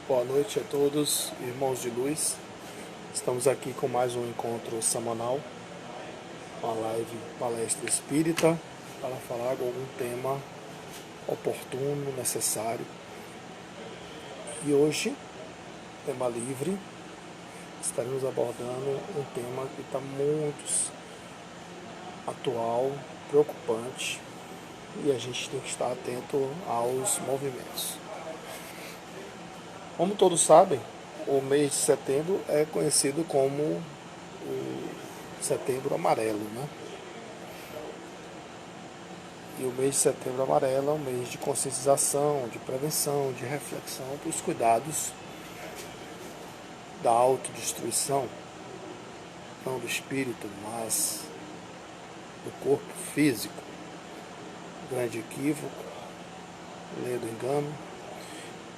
Boa noite a todos, irmãos de luz. Estamos aqui com mais um encontro semanal, uma live palestra espírita, para falar de algum tema oportuno, necessário. E hoje, tema livre, estaremos abordando um tema que está muito atual, preocupante, e a gente tem que estar atento aos movimentos. Como todos sabem, o mês de setembro é conhecido como o Setembro Amarelo, né? E o mês de Setembro Amarelo é um mês de conscientização, de prevenção, de reflexão para os cuidados da autodestruição, não do espírito, mas do corpo físico. Grande equívoco, lei do engano,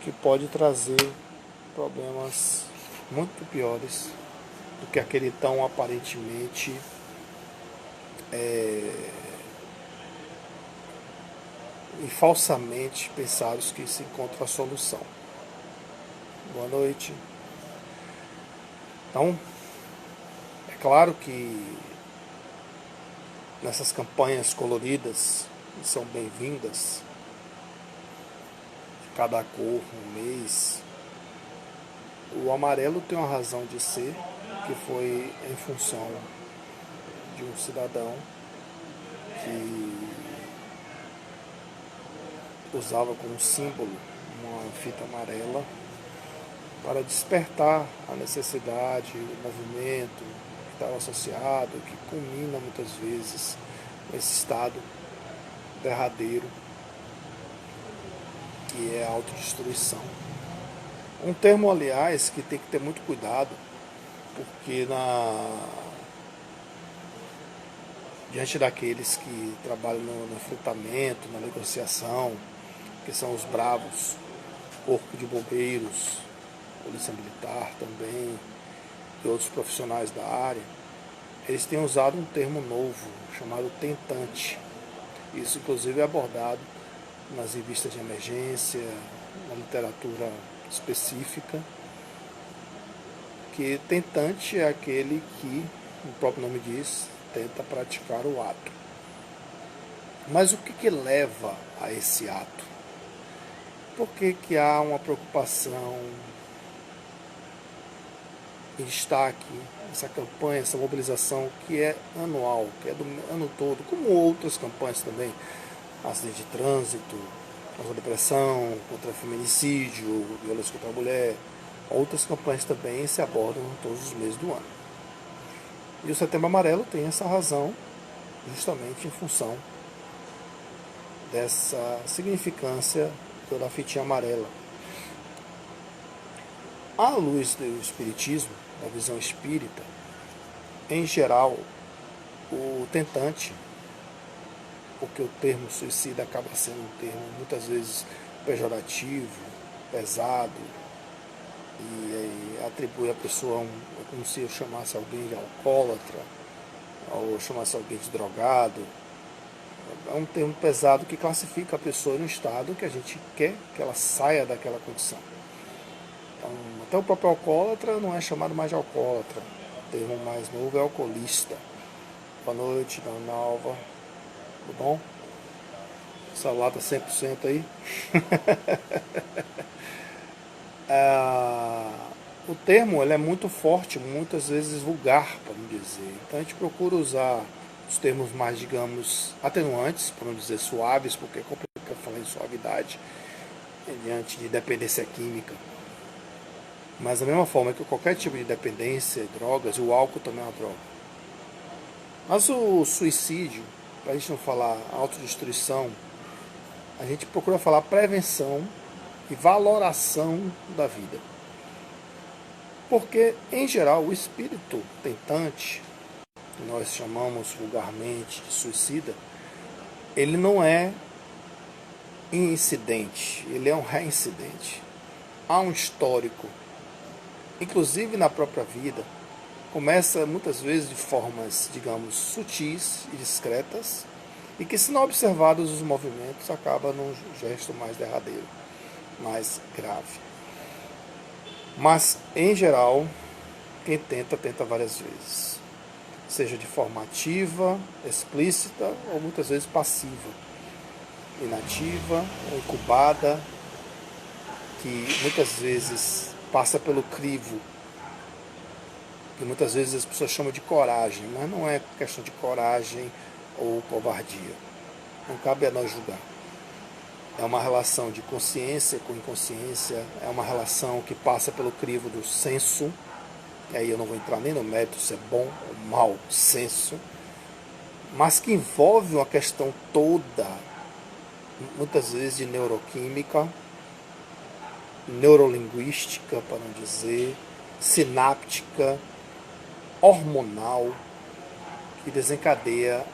que pode trazer problemas muito piores do que aquele tão aparentemente e falsamente pensados que se encontra a solução. Boa noite. Então, é claro que nessas campanhas coloridas, que são bem-vindas, cada cor, um mês, o amarelo tem uma razão de ser, que foi em função de um cidadão que usava como símbolo uma fita amarela para despertar a necessidade, o movimento que estava associado, que culmina muitas vezes nesse estado derradeiro que é a autodestruição. Um termo, aliás, que tem que ter muito cuidado, porque diante daqueles que trabalham no enfrentamento, na negociação, que são os bravos, corpo de bombeiros, polícia militar também, e outros profissionais da área, eles têm usado um termo novo, chamado tentante. Isso, inclusive, é abordado nas revistas de emergência, na literatura específica, que tentante é aquele que, o próprio nome diz, tenta praticar o ato. Mas o que leva a esse ato? Por que há uma preocupação em destaque, essa campanha, essa mobilização que é anual, que é do ano todo, como outras campanhas também, acidente de trânsito, contra a depressão, contra o feminicídio, violência contra a mulher, outras campanhas também se abordam todos os meses do ano. E o Setembro Amarelo tem essa razão, justamente em função dessa significância da fitinha amarela. À luz do espiritismo, da visão espírita, em geral, o tentante, porque o termo suicida acaba sendo um termo muitas vezes pejorativo, pesado, e atribui a pessoa como se eu chamasse alguém de alcoólatra, ou chamasse alguém de drogado. É um termo pesado que classifica a pessoa no estado que a gente quer que ela saia daquela condição. Então, até o próprio alcoólatra não é chamado mais de alcoólatra. O termo mais novo é alcoolista. Boa noite, Dona Alva. Tudo bom? O celular tá 100% aí. O termo ele é muito forte, muitas vezes vulgar, para não dizer. Então a gente procura usar os termos mais, digamos, atenuantes, para não dizer suaves, porque é complicado falar em suavidade diante de dependência química. Mas da mesma forma que qualquer tipo de dependência, drogas, o álcool também é uma droga. Mas o suicídio, para a gente não falar autodestruição, a gente procura falar prevenção e valoração da vida. Porque, em geral, o espírito tentante, que nós chamamos vulgarmente de suicida, ele não é incidente, ele é um reincidente. Há um histórico, inclusive na própria vida, começa muitas vezes de formas, digamos, sutis e discretas, e que, se não observados os movimentos, acaba num gesto mais derradeiro, mais grave. Mas, em geral, quem tenta, tenta várias vezes. Seja de forma ativa, explícita ou muitas vezes passiva. Inativa ou incubada, que muitas vezes passa pelo crivo, que muitas vezes as pessoas chamam de coragem, mas não é questão de coragem ou covardia. Não cabe a nós julgar. É uma relação de consciência com inconsciência, é uma relação que passa pelo crivo do senso, e aí eu não vou entrar nem no mérito se é bom ou mau senso, mas que envolve uma questão toda, muitas vezes de neuroquímica, neurolinguística, para não dizer, sináptica, hormonal, que desencadeia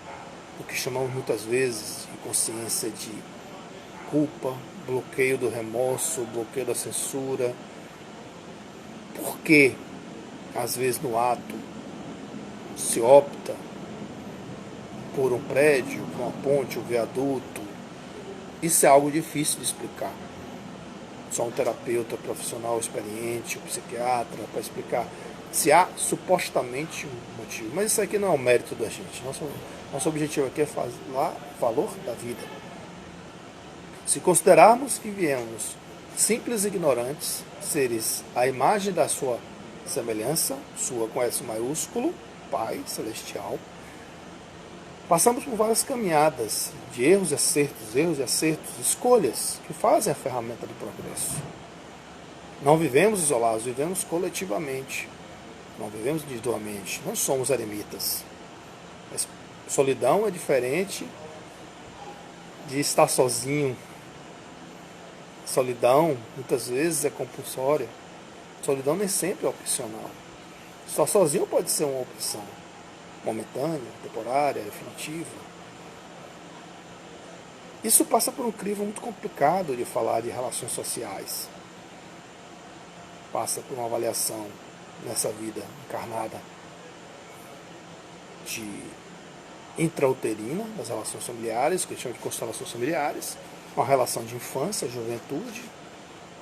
o que chamamos muitas vezes de consciência de culpa, bloqueio do remorso, bloqueio da censura. Por que, às vezes, no ato se opta por um prédio, por uma ponte, um viaduto? Isso é algo difícil de explicar. Só um terapeuta profissional experiente, um psiquiatra, para explicar se há supostamente um motivo. Mas isso aqui não é o mérito da gente. Nosso objetivo aqui é fazer valor da vida. Se considerarmos que viemos simples ignorantes, seres à imagem da sua semelhança, sua com S maiúsculo, Pai Celestial, passamos por várias caminhadas de erros e acertos, escolhas que fazem a ferramenta do progresso. Não vivemos isolados, vivemos coletivamente. Não vivemos individualmente, não somos eremitas. Mas solidão é diferente de estar sozinho. Solidão, muitas vezes, é compulsória. Solidão nem sempre é opcional. Estar sozinho pode ser uma opção. Momentânea, temporária, definitiva. Isso passa por um crivo muito complicado de falar de relações sociais. Passa por uma avaliação nessa vida encarnada de intrauterina, das relações familiares, que a gente chama de constelações familiares, uma relação de infância, juventude,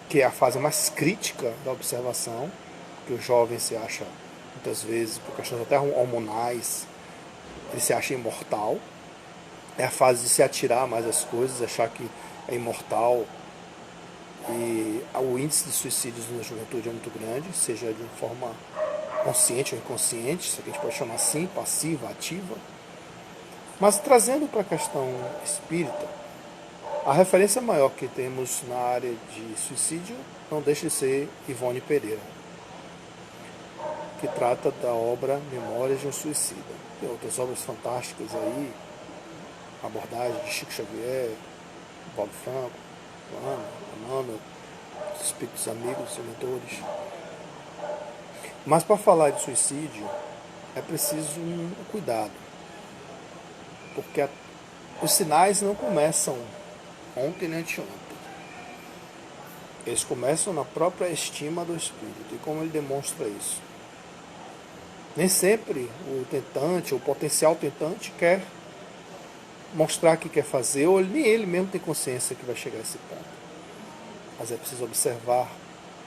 que é a fase mais crítica da observação, que o jovem se acha, muitas vezes, por questões até hormonais, ele se acha imortal. É a fase de se atirar mais as coisas, achar que é imortal. E o índice de suicídios na juventude é muito grande, seja de forma consciente ou inconsciente, isso aqui a gente pode chamar assim, passiva, ativa. Mas trazendo para a questão espírita, a referência maior que temos na área de suicídio não deixa de ser Ivone Pereira, que trata da obra Memórias de um Suicida. Tem outras obras fantásticas aí, a abordagem de Chico Xavier, Paulo Franco, Emmanuel, os espíritos amigos e mentores. Mas para falar de suicídio é preciso um cuidado, porque os sinais não começam ontem nem anteontem. Eles começam na própria estima do espírito. E como ele demonstra isso? Nem sempre o tentante, o potencial tentante, quer mostrar que quer fazer, ou nem ele mesmo tem consciência que vai chegar a esse ponto. Mas é preciso observar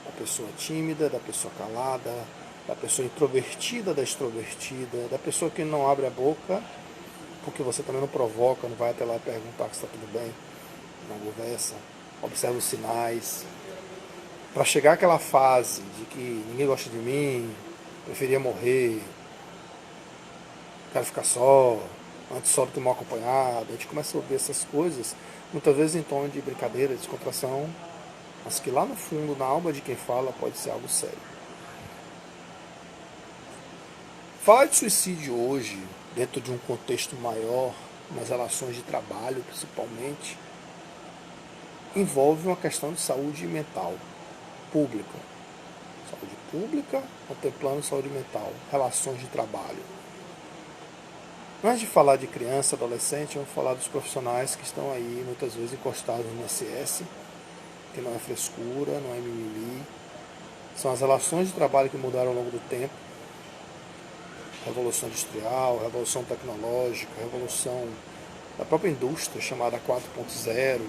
a pessoa tímida, da pessoa calada, da pessoa introvertida, da extrovertida, da pessoa que não abre a boca, porque você também não provoca, não vai até lá perguntar se está tudo bem, não conversa, observa os sinais. Para chegar àquela fase de que ninguém gosta de mim, preferia morrer, quero ficar só, antes só do que mal acompanhado, a gente começa a ouvir essas coisas, muitas vezes em tom de brincadeira, de descontração, mas que lá no fundo, na alma de quem fala, pode ser algo sério. Falar de suicídio hoje, dentro de um contexto maior, nas relações de trabalho principalmente, envolve uma questão de saúde mental pública. Saúde pública, contemplando saúde mental, relações de trabalho. Antes de falar de criança, adolescente, vamos falar dos profissionais que estão aí, muitas vezes encostados no INSS, que não é frescura, não é mimimi. São as relações de trabalho que mudaram ao longo do tempo. Revolução industrial, revolução tecnológica, revolução da própria indústria, chamada 4.0.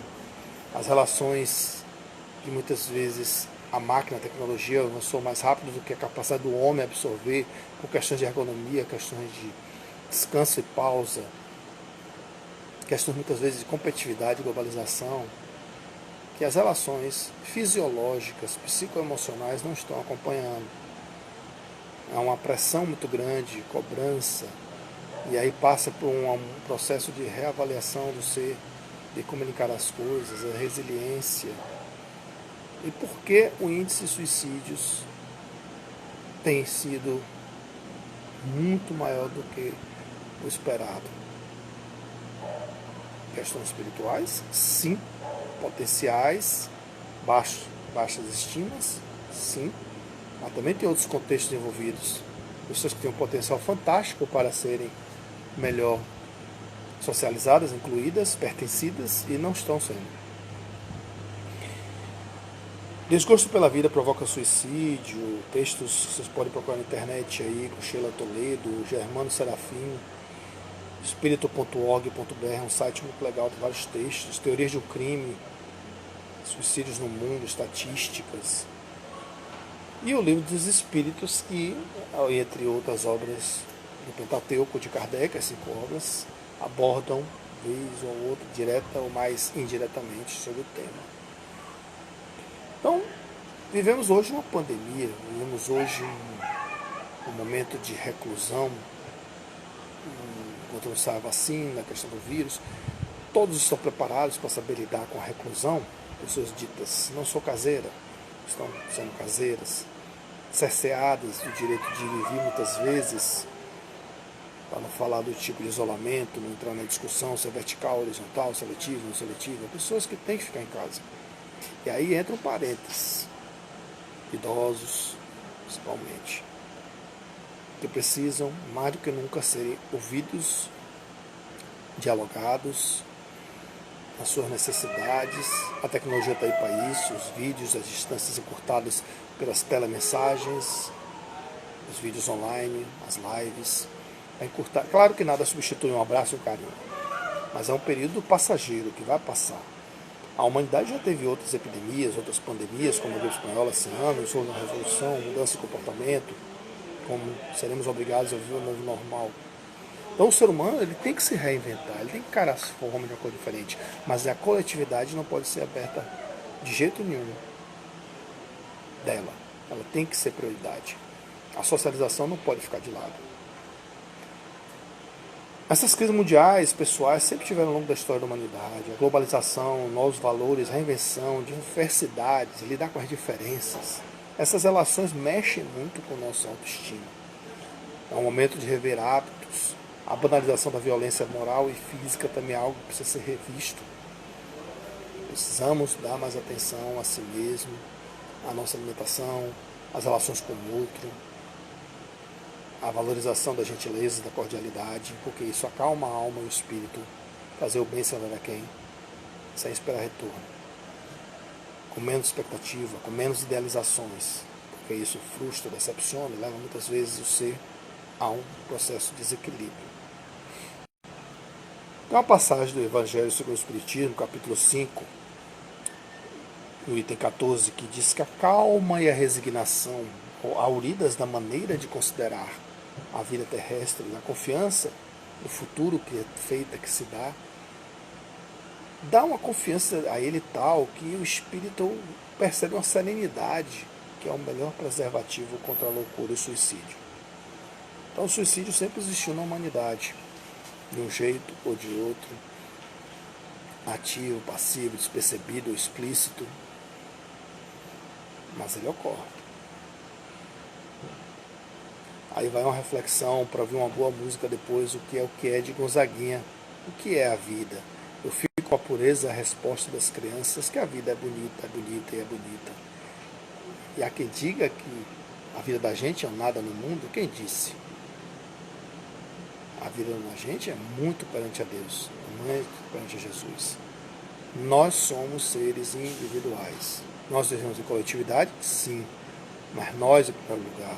As relações que muitas vezes a máquina, a tecnologia avançou mais rápido do que a capacidade do homem absorver, por questões de ergonomia, questões de descanso e pausa, questões muitas vezes de competitividade e globalização, que as relações fisiológicas, psicoemocionais não estão acompanhando. Há uma pressão muito grande, cobrança, e aí passa por um processo de reavaliação do ser, de comunicar as coisas, a resiliência. E por que o índice de suicídios tem sido muito maior do que o esperado? Questões espirituais? Sim. Potenciais, baixas estimas? Sim. Mas também tem outros contextos envolvidos. Pessoas que têm um potencial fantástico para serem melhor socializadas, incluídas, pertencidas e não estão sendo. Desgosto pela vida provoca suicídio. Textos que vocês podem procurar na internet aí, com Sheila Toledo, Germano Serafim, espírito.org.br, um site muito legal, tem vários textos, teorias do crime, suicídios no mundo, estatísticas. E o livro dos Espíritos, que, entre outras obras do Pentateuco de Kardec, as 5 obras, abordam, vez ou outra, direta ou mais indiretamente, sobre o tema. Então, vivemos hoje uma pandemia, vivemos hoje um momento de reclusão, enquanto não sai a vacina, a questão do vírus. Todos estão preparados para saber lidar com a reclusão. Pessoas ditas, não sou caseira, estão sendo caseiras, cerceadas do direito de viver muitas vezes, para não falar do tipo de isolamento, não entrar na discussão se é vertical, horizontal, seletivo, não seletivo. Pessoas que têm que ficar em casa. E aí entram parentes, idosos, principalmente, que precisam, mais do que nunca, serem ouvidos, dialogados, as suas necessidades. A tecnologia está aí para isso, os vídeos, as distâncias encurtadas pelas telemensagens, os vídeos online, as lives. Vai encurtar. Claro que nada substitui um abraço e um carinho, mas é um período passageiro que vai passar. A humanidade já teve outras epidemias, outras pandemias, como a gripe espanhola esse ano, sobre a revolução, mudança de comportamento, como seremos obrigados a viver um novo normal. Então o ser humano ele tem que se reinventar, ele tem que encarar as formas de uma coisa diferente, mas a coletividade não pode ser aberta de jeito nenhum dela. Ela tem que ser prioridade. A socialização não pode ficar de lado. Essas crises mundiais, pessoais, sempre tiveram ao longo da história da humanidade. A globalização, novos valores, reinvenção, diversidades, lidar com as diferenças. Essas relações mexem muito com a nossa autoestima. É um momento de rever hábitos. A banalização da violência moral e física também é algo que precisa ser revisto. Precisamos dar mais atenção a si mesmo, à nossa alimentação, às relações com o outro, a valorização da gentileza, da cordialidade, porque isso acalma a alma e o espírito, fazer o bem sem olhar a quem, sem esperar retorno, com menos expectativa, com menos idealizações, porque isso frustra, decepciona e leva muitas vezes o ser a um processo de desequilíbrio. Tem uma passagem do Evangelho segundo o Espiritismo, capítulo 5, no item 14, que diz que a calma e a resignação, auridas da maneira de considerar a vida terrestre, na confiança no futuro que é feita, que se dá uma confiança a ele tal que o espírito percebe uma serenidade, que é o melhor preservativo contra a loucura e o suicídio. Então o suicídio sempre existiu na humanidade, de um jeito ou de outro, ativo, passivo, despercebido ou explícito, mas ele ocorre. Aí vai uma reflexão para ouvir uma boa música depois, o que é de Gonzaguinha, o que é a vida. Eu fico com a pureza, a resposta das crianças, que a vida é bonita e é bonita. E há quem diga que a vida da gente é um nada no mundo, quem disse? A vida da gente é muito perante a Deus, muito perante a Jesus. Nós somos seres individuais. Nós devemos em coletividade? Sim, mas nós em primeiro lugar.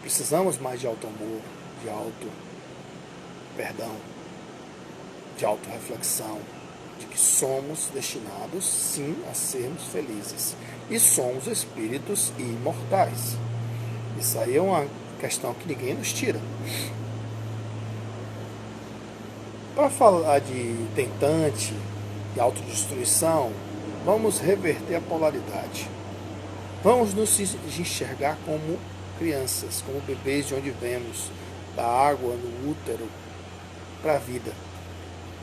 Precisamos mais de auto-amor, de auto-perdão, de auto-reflexão, de que somos destinados, sim, a sermos felizes. E somos espíritos imortais. Isso aí é uma questão que ninguém nos tira. Para falar de tentante e autodestruição, vamos reverter a polaridade. Vamos nos enxergar como crianças, como bebês de onde vemos, da água no útero para a vida.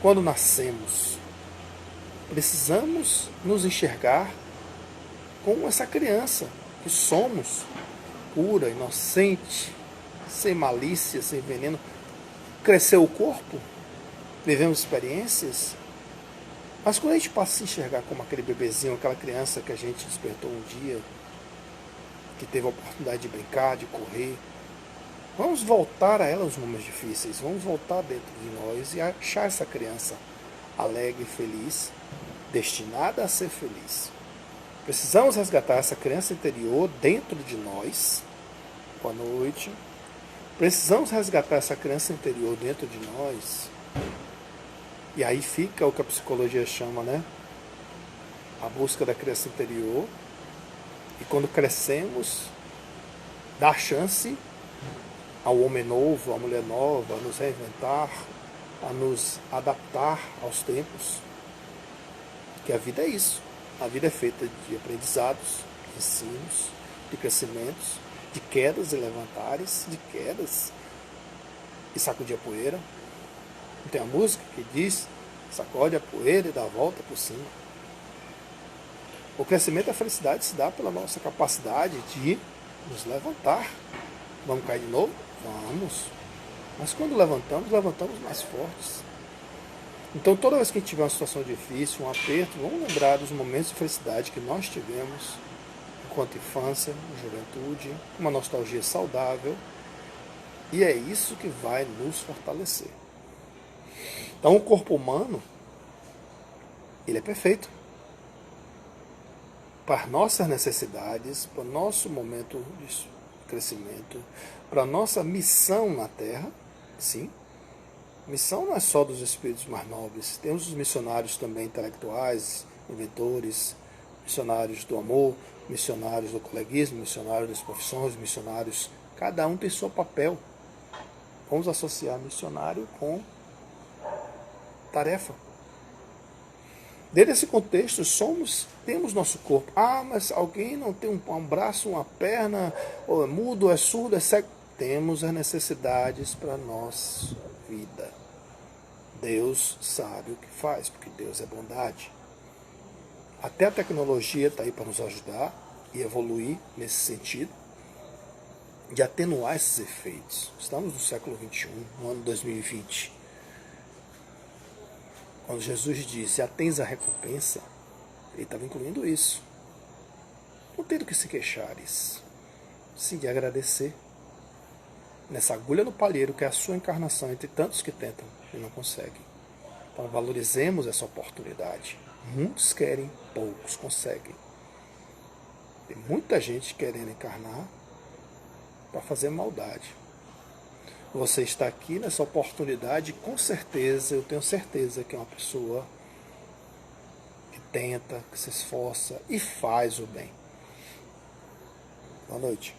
Quando nascemos, precisamos nos enxergar como essa criança que somos, pura, inocente, sem malícia, sem veneno. Cresceu o corpo, vivemos experiências, mas quando a gente passa a se enxergar como aquele bebezinho, aquela criança que a gente despertou um dia, que teve a oportunidade de brincar, de correr, vamos voltar a ela nos momentos difíceis, vamos voltar dentro de nós e achar essa criança alegre, feliz, destinada a ser feliz. Precisamos resgatar essa criança interior dentro de nós. Boa noite. Precisamos resgatar essa criança interior dentro de nós. E aí fica o que a psicologia chama, né? A busca da criança interior. E quando crescemos, dá chance ao homem novo, à mulher nova, a nos reinventar, a nos adaptar aos tempos. Que a vida é isso. A vida é feita de aprendizados, de ensinos, de crescimentos, de quedas e levantares, de quedas e sacudir a poeira. Não tem a música que diz, sacode a poeira e dá a volta por cima. O crescimento e a felicidade se dá pela nossa capacidade de nos levantar. Vamos cair de novo? Vamos. Mas quando levantamos, levantamos mais fortes. Então toda vez que a gente tiver uma situação difícil, um aperto, vamos lembrar dos momentos de felicidade que nós tivemos enquanto infância, juventude, uma nostalgia saudável. E é isso que vai nos fortalecer. Então o corpo humano, ele é perfeito. Para nossas necessidades, para o nosso momento de crescimento, para a nossa missão na Terra, sim. Missão não é só dos espíritos mais nobres. Temos os missionários também intelectuais, inventores, missionários do amor, missionários do coleguismo, missionários das profissões, missionários. Cada um tem seu papel. Vamos associar missionário com tarefa. Dentro desse contexto, temos nosso corpo. Ah, mas alguém não tem um braço, uma perna, ou é mudo, ou é surdo, é cego. Temos as necessidades para a nossa vida. Deus sabe o que faz, porque Deus é bondade. Até a tecnologia está aí para nos ajudar e evoluir nesse sentido, de atenuar esses efeitos. Estamos no século XXI, no ano 2020. Quando Jesus disse, atens a recompensa, ele estava incluindo isso. Não tem do que se queixares, sim de agradecer. Nessa agulha no palheiro, que é a sua encarnação, entre tantos que tentam e não conseguem. Então valorizemos essa oportunidade. Muitos querem, poucos conseguem. Tem muita gente querendo encarnar para fazer maldade. Você está aqui nessa oportunidade, com certeza, eu tenho certeza que é uma pessoa que tenta, que se esforça e faz o bem. Boa noite.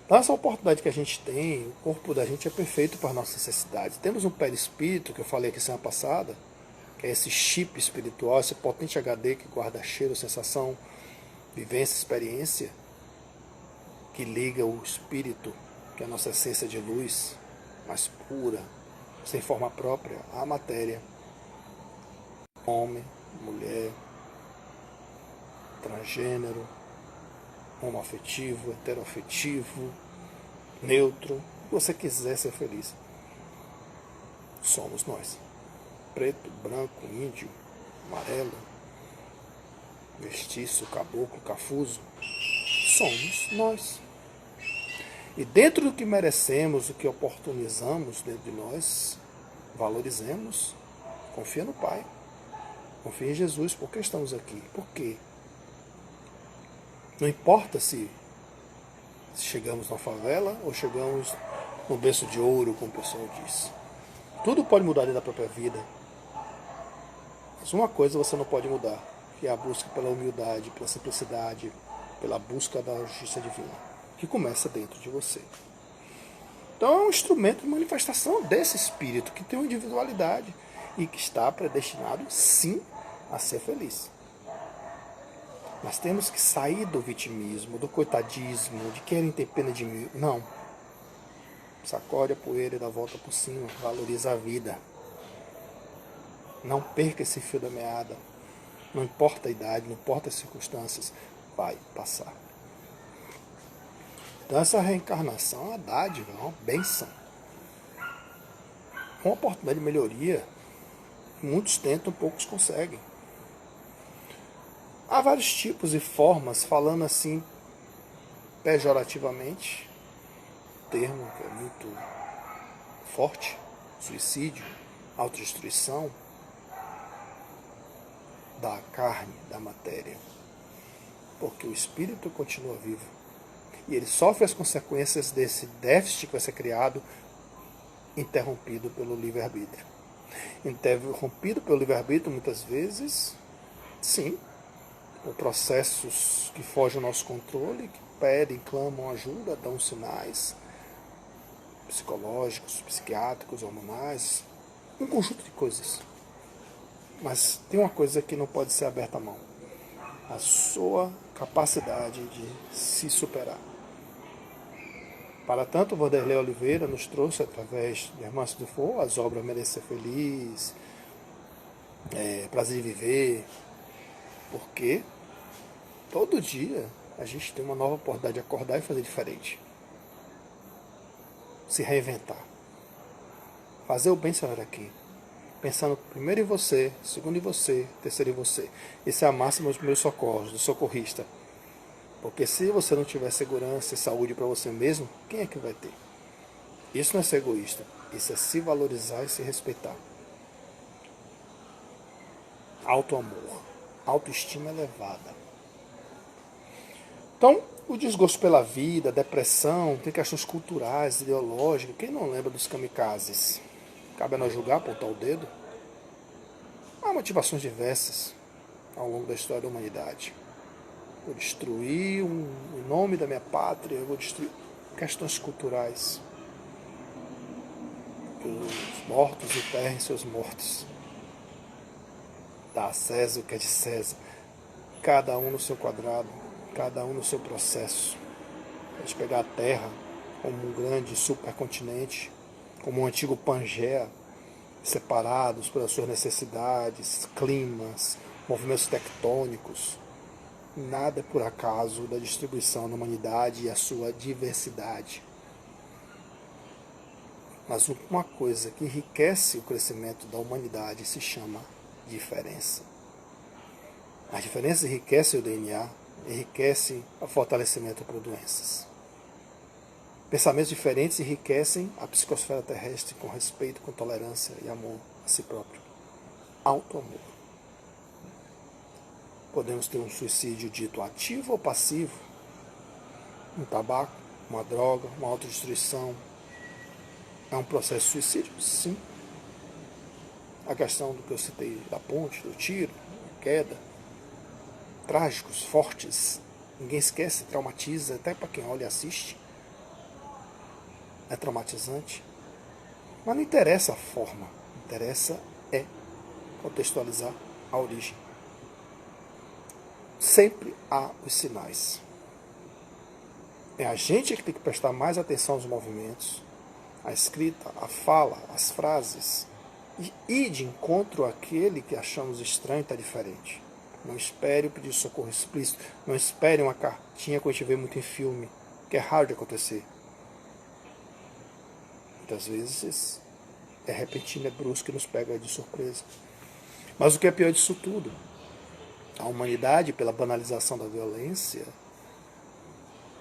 Então, essa oportunidade que a gente tem, o corpo da gente é perfeito para as nossas necessidades. Temos um perispírito, que eu falei aqui semana passada, que é esse chip espiritual, esse potente HD que guarda cheiro, sensação, vivência, experiência, que liga o espírito, que é a nossa essência de luz, mais pura, sem forma própria, à matéria. Homem, mulher, transgênero, homoafetivo, heteroafetivo, neutro, o que você quiser ser feliz. Somos nós. Preto, branco, índio, amarelo, mestiço, caboclo, cafuso. Somos nós. E dentro do que merecemos, o que oportunizamos dentro de nós, valorizemos, confia no Pai, confia em Jesus. Por que estamos aqui? Por quê? Não importa se chegamos na favela ou chegamos no berço de ouro, como o pessoal diz. Tudo pode mudar dentro da própria vida. Mas uma coisa você não pode mudar, que é a busca pela humildade, pela simplicidade, pela busca da justiça divina, que começa dentro de você. Então é um instrumento de manifestação desse espírito que tem uma individualidade e que está predestinado, sim, a ser feliz. Nós temos que sair do vitimismo, do coitadismo, de querer ter pena de mim. Não. Sacode a poeira e dá a volta por cima. Valoriza a vida. Não perca esse fio da meada. Não importa a idade, não importa as circunstâncias. Vai passar. Então essa reencarnação é uma dádiva, é uma bênção. Uma oportunidade de melhoria. Muitos tentam, poucos conseguem. Há vários tipos e formas, falando assim pejorativamente, termo que é muito forte, suicídio, autodestruição da carne, da matéria. Porque o espírito continua vivo. E ele sofre as consequências desse déficit que vai ser criado, interrompido pelo livre-arbítrio. Interrompido pelo livre-arbítrio, muitas vezes, sim, por processos que fogem ao nosso controle, que pedem, clamam ajuda, dão sinais psicológicos, psiquiátricos, hormonais, um conjunto de coisas. Mas tem uma coisa que não pode ser aberta à mão: a sua capacidade de se superar. Para tanto, Vanderlei Oliveira nos trouxe, através de Hermance Dufour, as obras Merecer Feliz, Prazer de Viver, porque todo dia a gente tem uma nova oportunidade de acordar e fazer diferente. Se reinventar. Fazer o bem sair daqui. Pensando primeiro em você, segundo em você, terceiro em você. Essa é a máxima dos primeiros socorros, do socorrista. Porque se você não tiver segurança e saúde para você mesmo, quem é que vai ter? Isso não é ser egoísta. Isso é se valorizar e se respeitar. Auto-amor. Autoestima elevada. Então, o desgosto pela vida, a depressão, tem questões culturais, ideológicas. Quem não lembra dos kamikazes? Cabe a nós julgar, apontar o dedo? Há motivações diversas ao longo da história da humanidade. Vou destruir o nome da minha pátria, vou destruir questões culturais. Os mortos enterrem seus mortos. Dá a César o que é de César. Cada um no seu quadrado, cada um no seu processo. A gente pegar a Terra como um grande supercontinente, como um antigo Pangeia, separados pelas suas necessidades, climas, movimentos tectônicos. Nada é por acaso da distribuição da humanidade e a sua diversidade. Mas uma coisa que enriquece o crescimento da humanidade se chama diferença. As diferenças enriquecem o DNA, enriquecem o fortalecimento para doenças. Pensamentos diferentes enriquecem a psicosfera terrestre com respeito, com tolerância e amor a si próprio. Auto-amor. Podemos ter um suicídio dito ativo ou passivo. Um tabaco, uma droga, uma autodestruição. É um processo de suicídio? Sim. A questão do que eu citei da ponte, do tiro, da queda. Trágicos, fortes. Ninguém esquece, traumatiza, até para quem olha e assiste. É traumatizante. Mas não interessa a forma. Interessa é contextualizar a origem. Sempre há os sinais. É a gente que tem que prestar mais atenção aos movimentos, à escrita, à fala, às frases, e ir de encontro àquele que achamos estranho e está diferente. Não espere o pedido de socorro explícito, não espere uma cartinha que a gente vê muito em filme, que é raro de acontecer. Muitas vezes é repentino, é brusco e nos pega de surpresa. Mas o que é pior disso tudo? A humanidade, pela banalização da violência,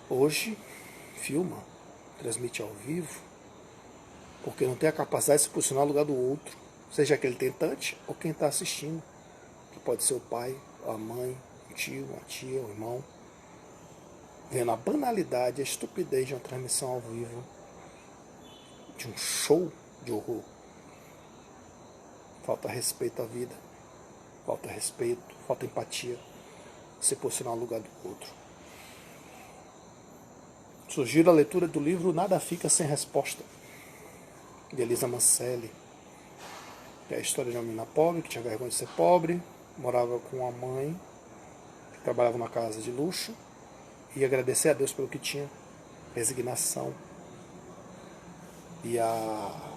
hoje filma, transmite ao vivo, porque não tem a capacidade de se posicionar no lugar do outro, seja aquele tentante ou quem está assistindo, que pode ser o pai, a mãe, o tio, a tia, o irmão, vendo a banalidade, a estupidez de uma transmissão ao vivo, de um show de horror. Falta respeito à vida. falta respeito, falta empatia, se posicionar no lugar do outro. Sugiro a leitura do livro Nada Fica Sem Resposta, de Elisa Mancelli, que é a história de uma menina pobre, que tinha vergonha de ser pobre, morava com a mãe, que trabalhava numa casa de luxo, e agradecer a Deus pelo que tinha, resignação, e ela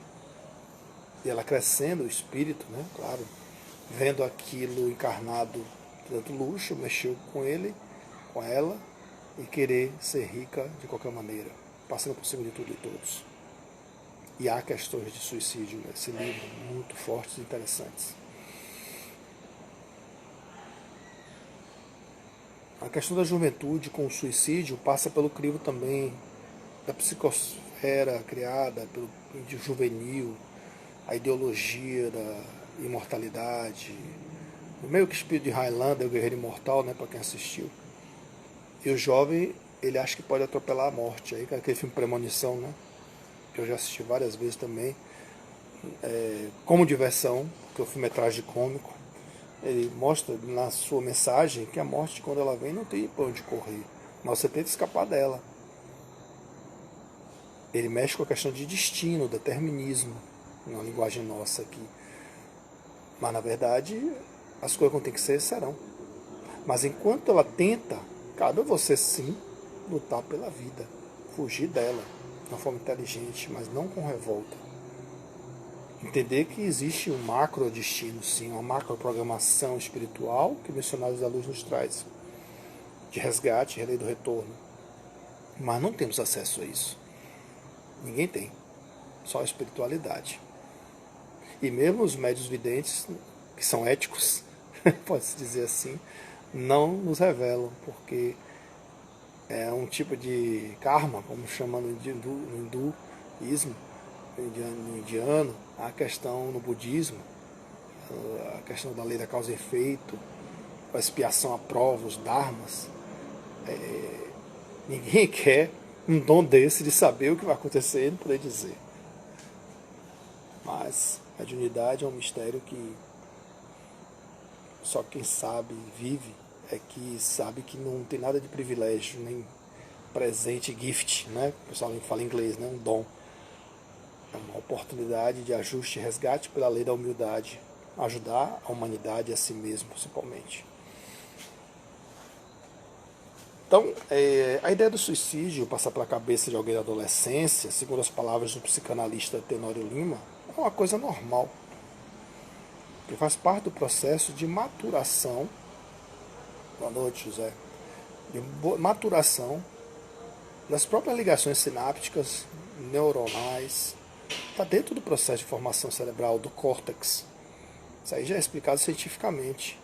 crescendo, o espírito, né, claro, vendo aquilo encarnado, tanto luxo, mexeu com ele, com ela, e querer ser rica de qualquer maneira, passando por cima de tudo e todos. E há questões de suicídio nesse livro, muito fortes e interessantes. A questão da juventude com o suicídio passa pelo crivo também da psicosfera criada pelo índio juvenil, a ideologia da imortalidade, o meio que espírito de Highlander, o guerreiro imortal, né, para quem assistiu. E o jovem, ele acha que pode atropelar a morte. Aí, aquele filme Premonição, né, que eu já assisti várias vezes também, como diversão, porque o filme é tragicômico. Ele mostra na sua mensagem que a morte, quando ela vem, não tem para onde correr, mas você tenta escapar dela. Ele mexe com a questão de destino, determinismo, na linguagem nossa aqui. Mas, na verdade, as coisas que tem que ser, serão. Mas enquanto ela tenta, cabe a você sim lutar pela vida, fugir dela de uma forma inteligente, mas não com revolta. Entender que existe um macro destino, sim, uma macro programação espiritual que Missionários da Luz nos traz, de resgate, relei do retorno. Mas não temos acesso a isso. Ninguém tem. Só a espiritualidade. E mesmo os médiuns videntes, que são éticos, pode-se dizer assim, não nos revelam, porque é um tipo de karma, como chamam no hinduísmo, no indiano, a questão no budismo, a questão da lei da causa e efeito, a expiação à prova, os dharmas. Ninguém quer um dom desse de saber o que vai acontecer e não poder dizer. Mas a mediunidade é um mistério que só quem sabe, vive, é que sabe que não tem nada de privilégio, nem presente, gift, né? O pessoal fala em inglês, né? Um dom. É uma oportunidade de ajuste e resgate pela lei da humildade, ajudar a humanidade e a si mesmo, principalmente. Então, a ideia do suicídio passar pela cabeça de alguém da adolescência, segundo as palavras do psicanalista Tenório Lima, é uma coisa normal, que faz parte do processo de maturação. Boa noite, José. De maturação das próprias ligações sinápticas, neuronais, está dentro do processo de formação cerebral do córtex. Isso aí já é explicado cientificamente.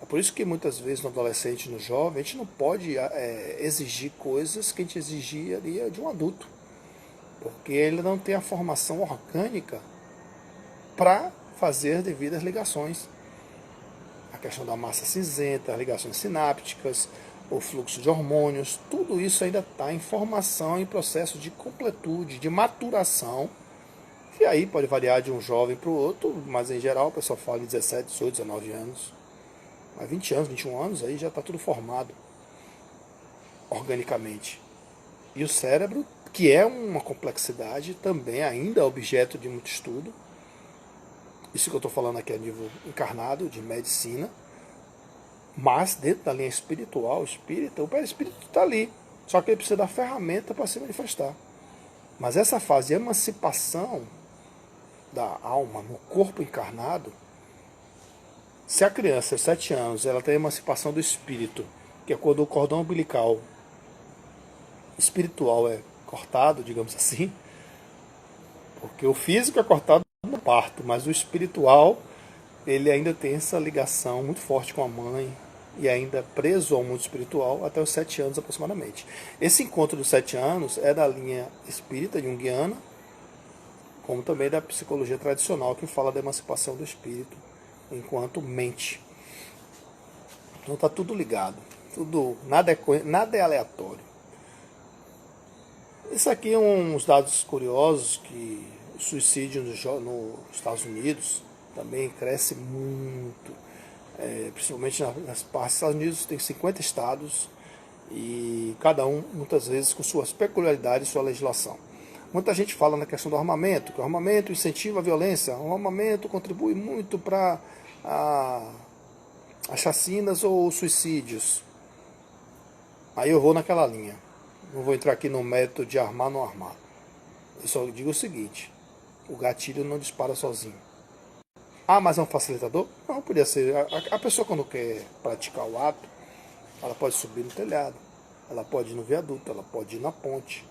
É por isso que muitas vezes no adolescente, no jovem, a gente não pode exigir coisas que a gente exigiria de um adulto, porque ele não tem a formação orgânica para fazer as devidas ligações. A questão da massa cinzenta, as ligações sinápticas, o fluxo de hormônios, tudo isso ainda está em formação, em processo de completude, de maturação, e aí pode variar de um jovem para o outro, mas em geral o pessoal fala de 17, 18, 19 anos. Mas 20 anos, 21 anos, aí já está tudo formado organicamente. E o cérebro, que é uma complexidade, também ainda é objeto de muito estudo. Isso que eu estou falando aqui é a nível encarnado, de medicina. Mas dentro da linha espiritual, espírita, o perispírito está ali. Só que ele precisa da ferramenta para se manifestar. Mas essa fase de emancipação da alma no corpo encarnado, se a criança, aos 7 anos, ela tem a emancipação do espírito, que é quando o cordão umbilical espiritual é cortado, digamos assim, porque o físico é cortado no parto, mas o espiritual, ele ainda tem essa ligação muito forte com a mãe, e ainda preso ao mundo espiritual até os 7 anos aproximadamente. Esse encontro dos 7 anos é da linha espírita junguiana, como também da psicologia tradicional, que fala da emancipação do espírito enquanto mente. Então está tudo ligado, nada é aleatório. Isso aqui é uns dados curiosos, que o suicídio nos Estados Unidos também cresce muito. principalmente nas partes dos Estados Unidos, tem 50 estados e cada um, muitas vezes, com suas peculiaridades e sua legislação. Muita gente fala na questão do armamento, que o armamento incentiva a violência, o armamento contribui muito para as chacinas ou suicídios. Aí eu vou naquela linha. Não vou entrar aqui no mérito de armar ou não armar. Eu só digo o seguinte: o gatilho não dispara sozinho. Ah, mas é um facilitador? Não, podia ser. A pessoa, quando quer praticar o ato, ela pode subir no telhado, ela pode ir no viaduto, ela pode ir na ponte,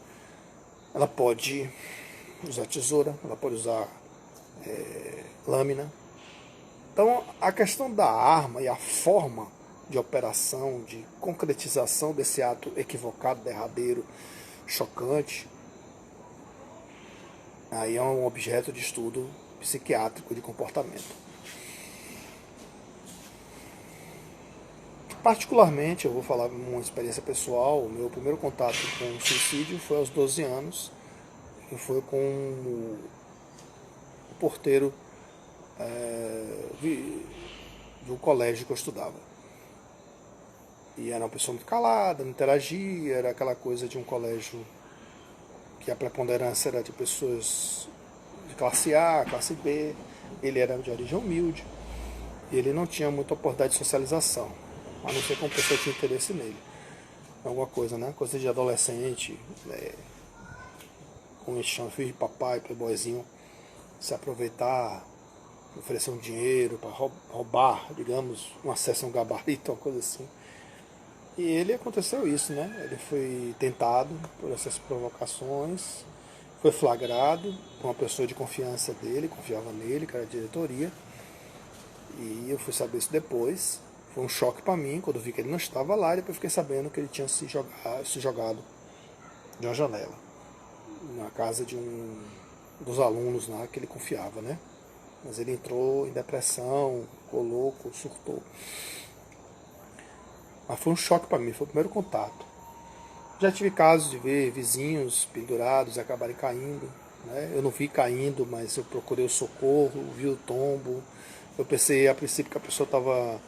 ela pode usar tesoura, ela pode usar lâmina. Então, a questão da arma e a forma de operação, de concretização desse ato equivocado, derradeiro, chocante, aí é um objeto de estudo psiquiátrico de comportamento. Particularmente, eu vou falar uma experiência pessoal, o meu primeiro contato com o suicídio foi aos 12 anos, que foi com o porteiro do colégio que eu estudava. E era uma pessoa muito calada, não interagia, era aquela coisa de um colégio que a preponderância era de pessoas de classe A, classe B. Ele era de origem humilde e ele não tinha muita oportunidade de socialização, a não ser que uma pessoa tinha interesse nele. Alguma coisa, né? Coisa de adolescente, como eles chamam, filho de papai, playboyzinho, se aproveitar, oferecer um dinheiro para roubar, digamos, um acesso a um gabarito, uma coisa assim. E ele aconteceu isso, né? Ele foi tentado por essas provocações, foi flagrado por uma pessoa de confiança dele, confiava nele, que era a diretoria. E eu fui saber isso depois. Foi um choque para mim, quando eu vi que ele não estava lá, e depois fiquei sabendo que ele tinha se jogado de uma janela, na casa de um dos alunos lá que ele confiava, né? Mas ele entrou em depressão, ficou louco, surtou. Mas foi um choque para mim, foi o primeiro contato. Já tive casos de ver vizinhos pendurados e acabarem caindo, né? Eu não vi caindo, mas eu procurei o socorro, vi o tombo. Eu pensei a princípio que a pessoa estava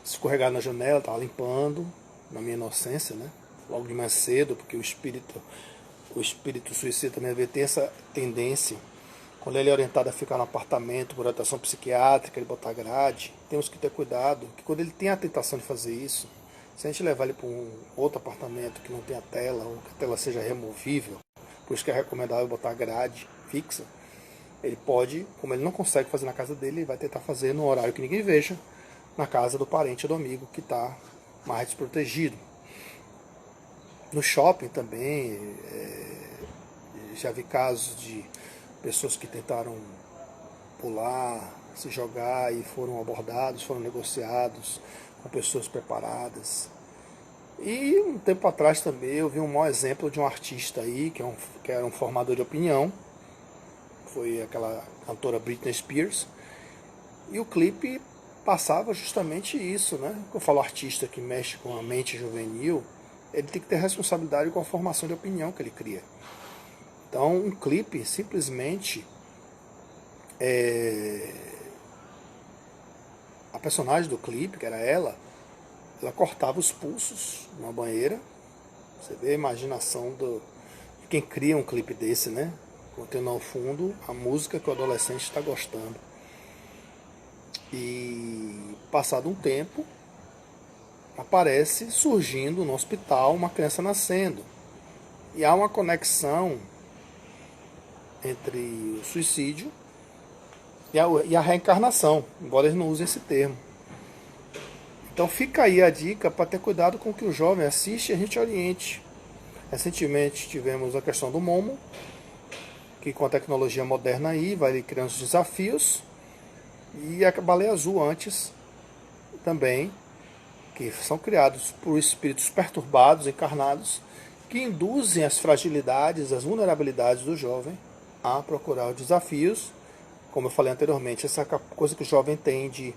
escorregada na janela, estava limpando, na minha inocência, né? Logo de mais cedo, porque o espírito suicida também tem essa tendência. Quando ele é orientado a ficar no apartamento por orientação psiquiátrica, ele botar grade, temos que ter cuidado, que quando ele tem a tentação de fazer isso, se a gente levar ele para um outro apartamento que não tenha tela, ou que a tela seja removível, por isso que é recomendável botar grade fixa, ele pode, como ele não consegue fazer na casa dele, ele vai tentar fazer no horário que ninguém veja, na casa do parente ou do amigo que está mais desprotegido. No shopping também, já vi casos de pessoas que tentaram pular, se jogar e foram abordados, foram negociados com pessoas preparadas. E um tempo atrás também eu vi um mau exemplo de um artista aí, que era um formador de opinião, foi aquela cantora Britney Spears, e o clipe passava justamente isso, né? Quando eu falo artista que mexe com a mente juvenil, ele tem que ter responsabilidade com a formação de opinião que ele cria. Então, um clipe, simplesmente, a personagem do clipe, que era ela cortava os pulsos numa banheira. Você vê a imaginação de quem cria um clipe desse, né? Contendo ao fundo a música que o adolescente está gostando. E, passado um tempo, aparece surgindo no hospital uma criança nascendo. E há uma conexão entre o suicídio e a reencarnação, embora eles não usem esse termo. Então fica aí a dica para ter cuidado com o que o jovem assiste e a gente oriente. Recentemente tivemos a questão do Momo, que com a tecnologia moderna aí vai criando os desafios, e a Baleia Azul antes também, que são criados por espíritos perturbados, encarnados, que induzem as fragilidades, as vulnerabilidades do jovem a procurar os desafios, como eu falei anteriormente, essa coisa que o jovem tem de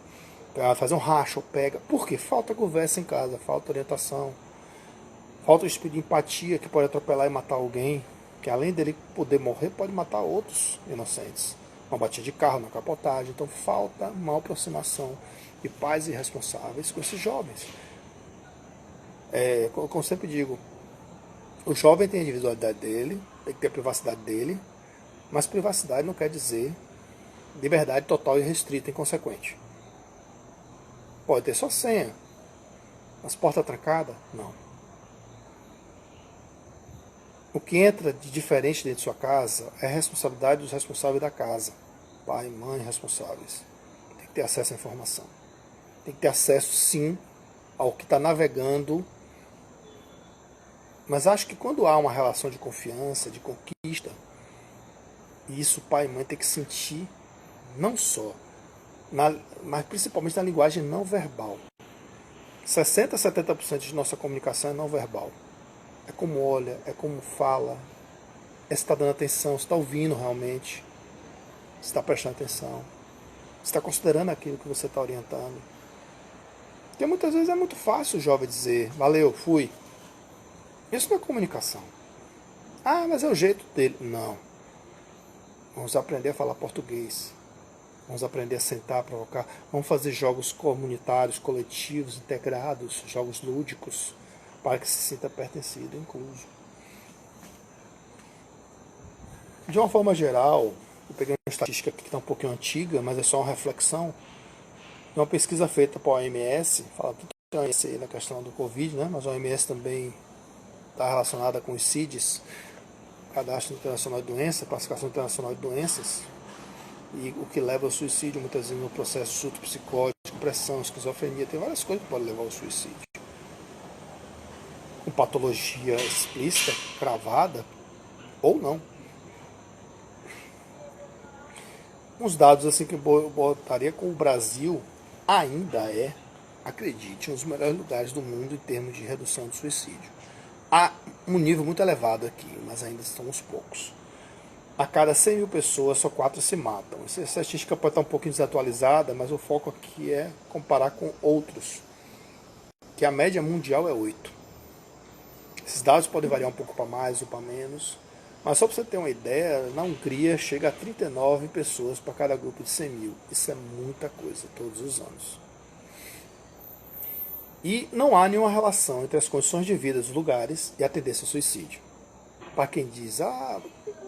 fazer um racha ou pega, porque falta conversa em casa, falta orientação, falta o espírito de empatia que pode atropelar e matar alguém, que além dele poder morrer, pode matar outros inocentes. uma batida de carro, uma capotagem. Então falta uma aproximação de pais irresponsáveis com esses jovens. Como eu sempre digo, o jovem tem a individualidade dele, tem que ter a privacidade dele, mas privacidade não quer dizer liberdade total e restrita e inconsequente. Pode ter só senha, mas porta trancada? Não. O que entra de diferente dentro de sua casa é a responsabilidade dos responsáveis da casa. Pai, mãe, responsáveis. Tem que ter acesso à informação. Tem que ter acesso, sim, ao que está navegando. Mas acho que quando há uma relação de confiança, de conquista, isso pai e mãe tem que sentir, não só, mas principalmente na linguagem não verbal. 60% a 70% de nossa comunicação é não verbal. É como olha, é como fala, é se está dando atenção, se está ouvindo realmente, se está prestando atenção, se está considerando aquilo que você está orientando. Porque muitas vezes é muito fácil o jovem dizer, valeu, fui. Isso não é comunicação. Ah, mas é o jeito dele. Não. Vamos aprender a falar português. Vamos aprender a sentar, provocar. Vamos fazer jogos comunitários, coletivos, integrados, jogos lúdicos, para que se sinta pertencido, incluso. De uma forma geral, eu peguei uma estatística aqui que está um pouquinho antiga, mas é só uma reflexão. De uma pesquisa feita para a OMS, fala tudo que a OMS na questão do Covid, né? Mas a OMS também está relacionada com os CIDs, Cadastro Internacional de Doenças, Classificação Internacional de Doenças, e o que leva ao suicídio, muitas vezes no processo surto psicótico, depressão, esquizofrenia, tem várias coisas que podem levar ao suicídio. Com patologia explícita, cravada, ou não. Uns dados assim que eu botaria com o Brasil ainda é, acredite, um dos melhores lugares do mundo em termos de redução de suicídio. Há um nível muito elevado aqui, mas ainda estamos poucos. A cada 100 mil pessoas, só 4 se matam. Essa estatística pode estar um pouquinho desatualizada, mas o foco aqui é comparar com outros, que a média mundial é 8. Esses dados podem variar um pouco para mais ou para menos, mas só para você ter uma ideia, na Hungria chega a 39 pessoas para cada grupo de 100 mil. Isso é muita coisa, todos os anos. E não há nenhuma relação entre as condições de vida dos lugares e a tendência ao suicídio. Para quem diz,